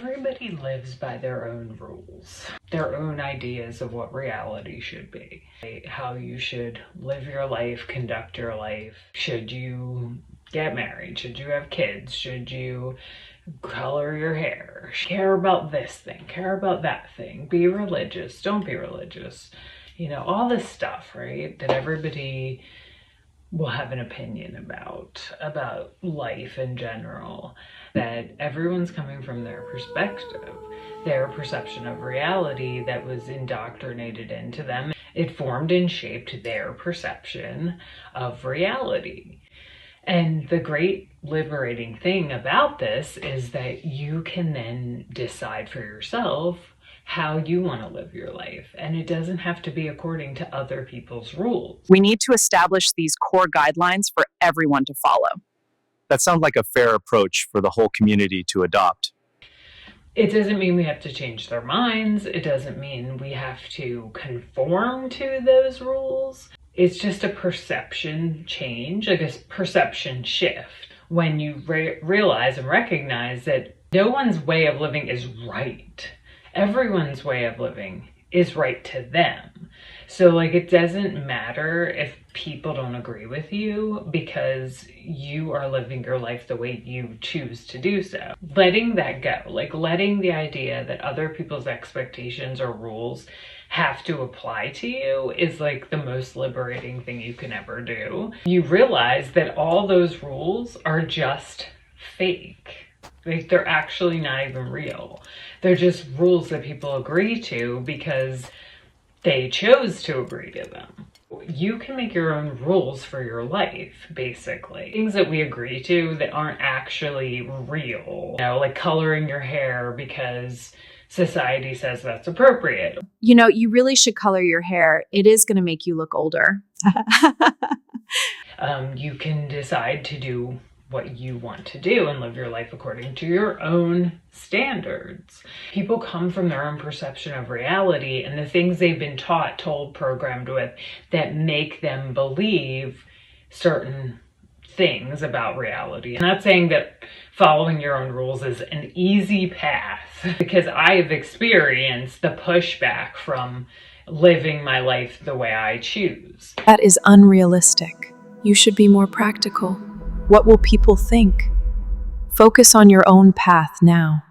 Everybody lives by their own rules, their own ideas of what reality should be, how you should live your life, conduct your life. Should you get married? Should you have kids? Should you color your hair? Care about this thing, care about that thing, be religious, don't be religious. You know, all this stuff, right? That everybody will have an opinion about life in general, that everyone's coming from their perspective, their perception of reality that was indoctrinated into them. It formed and shaped their perception of reality. And the great liberating thing about this is that you can then decide for yourself how you want to live your life. And it doesn't have to be according to other people's rules. We need to establish these core guidelines for everyone to follow. That sounds like a fair approach for the whole community to adopt. It doesn't mean we have to change their minds. It doesn't mean we have to conform to those rules. It's just a perception change, like a perception shift. When you realize and recognize that no one's way of living is right. Everyone's way of living is right to them. So like, it doesn't matter if people don't agree with you because you are living your life the way you choose to do so. Letting that go, like letting the idea that other people's expectations or rules have to apply to you is like the most liberating thing you can ever do. You realize that all those rules are just fake. Like, they're actually not even real. They're just rules that people agree to because they chose to agree to them. You can make your own rules for your life, basically. Things that we agree to that aren't actually real. You know, like coloring your hair because society says that's appropriate. You know, you really should color your hair. It is going to make you look older. You can decide to do what you want to do and live your life according to your own standards. People come from their own perception of reality and the things they've been taught, told, programmed with that make them believe certain things about reality. I'm not saying that following your own rules is an easy path, because I have experienced the pushback from living my life the way I choose. That is unrealistic. You should be more practical. What will people think? Focus on your own path now.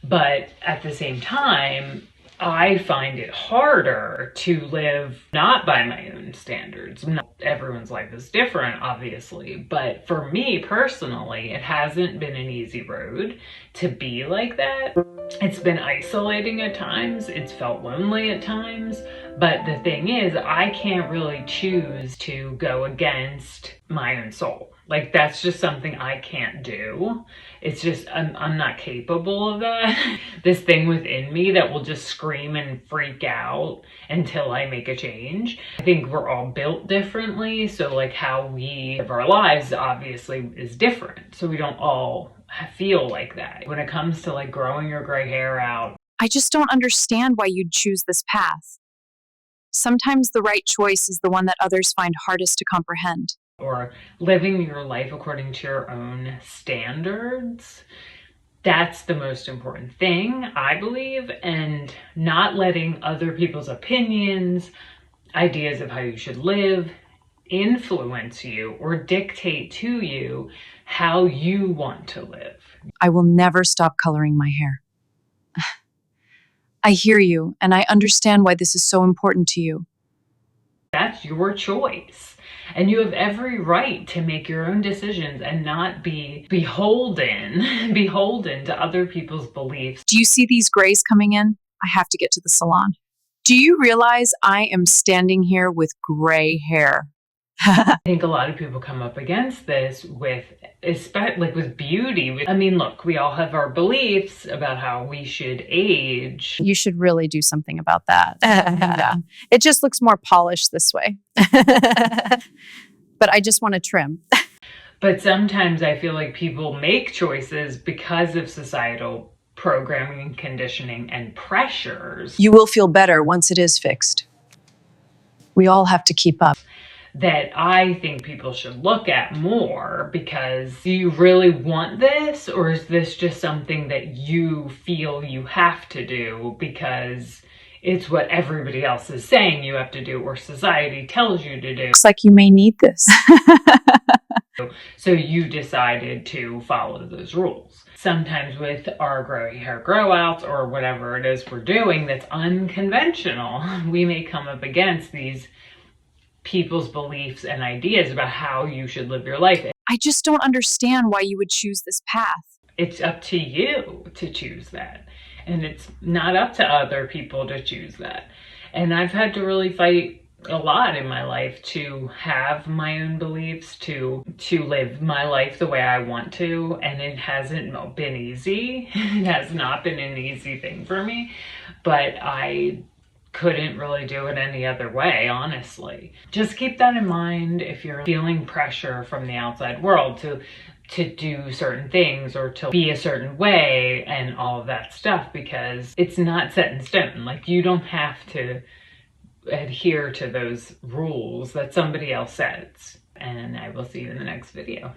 But at the same time, I find it harder to live not by my own standards. Not everyone's life is different, obviously, but for me personally, it hasn't been an easy road to be like that. It's been isolating at times, it's felt lonely at times, but the thing is, I can't really choose to go against my own soul. Like, that's just something I can't do. It's just, I'm not capable of that. This thing within me that will just scream and freak out until I make a change. I think we're all built differently. So like, how we live our lives obviously is different. So we don't all feel like that. When it comes to like growing your gray hair out, I just don't understand why you'd choose this path. Sometimes the right choice is the one that others find hardest to comprehend. or living your life according to your own standards, that's the most important thing, I believe, and not letting other people's opinions, ideas of how you should live, influence you or dictate to you how you want to live. I will never stop coloring my hair. I hear you, and I understand why this is so important to you. That's your choice. And you have every right to make your own decisions and not be beholden to other people's beliefs. Do you see these grays coming in? I have to get to the salon. Do you realize I am standing here with gray hair? I think a lot of people come up against this with, especially like with beauty. I mean, look, we all have our beliefs about how we should age. You should really do something about that. Yeah. It just looks more polished this way. But I just want to trim. But sometimes I feel like people make choices because of societal programming, conditioning, and pressures. You will feel better once it is fixed. We all have to keep up. that I think people should look at more, because do you really want this, or is this just something that you feel you have to do because it's what everybody else is saying you have to do or society tells you to do? Looks like you may need this. So you decided to follow those rules. Sometimes with our growing hair grow outs or whatever it is we're doing that's unconventional, we may come up against these people's beliefs and ideas about how you should live your life. I just don't understand why you would choose this path. It's up to you to choose that. And it's not up to other people to choose that. And I've had to really fight a lot in my life to have my own beliefs, to live my life the way I want to. And it hasn't been easy. It has not been an easy thing for me, but I couldn't really do it any other way, honestly. Just keep that in mind if you're feeling pressure from the outside world to do certain things or to be a certain way and all of that stuff, because it's not set in stone. Like, you don't have to adhere to those rules that somebody else sets. And I will see you in the next video.